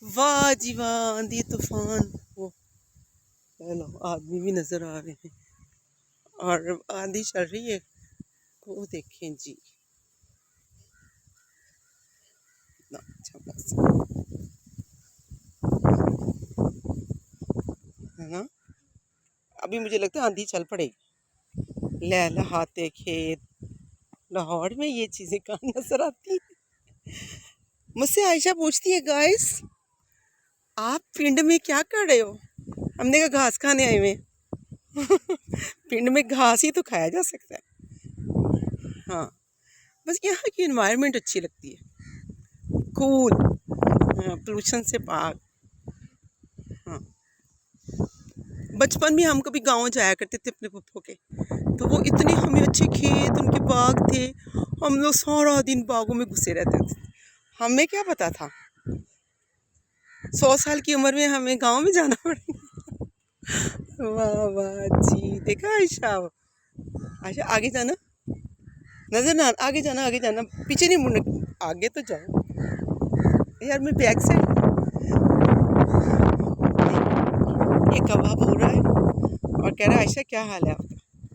वाह जी वाह, आंधी तूफान। वो चलो आदमी भी नजर आ रहे हैं और आंधी चल रही है। वो देखें जी, कितना अच्छा मौसम है ना। अभी मुझे लगता है आंधी चल पड़ेगी। लहलहाते खेत, लाहौर में ये चीजें कहाँ नजर आती हैं। मुझसे आयशा पूछती है, गाइस आप पिंड में क्या कर रहे हो? हमने कहा घास खाने आए हुए हैं। पिंड में घास ही तो खाया जा सकता है। हाँ, बस यहाँ की एनवायरनमेंट अच्छी लगती है, कूल, पोल्यूशन से पाक। हाँ, बचपन में हम कभी गांव जाया करते थे अपने पप्पो के, तो वो इतने हमें अच्छे खेत, उनके बाग थे। हम लोग सारा दिन बागों में घुसे रहते थे। हमें क्या पता था 100 साल की उम्र में हमें गांव में जाना पड़ेगा। वाह वाह जी, देखा आयशा। आयशा आगे जाना, नजर ना आगे जाना, आगे जाना, पीछे नहीं मुड़ना, आगे तो जाओ। यार मैं बैक साइड, ये कबाब हो रहा है और कह रहा है आयशा क्या हाल है?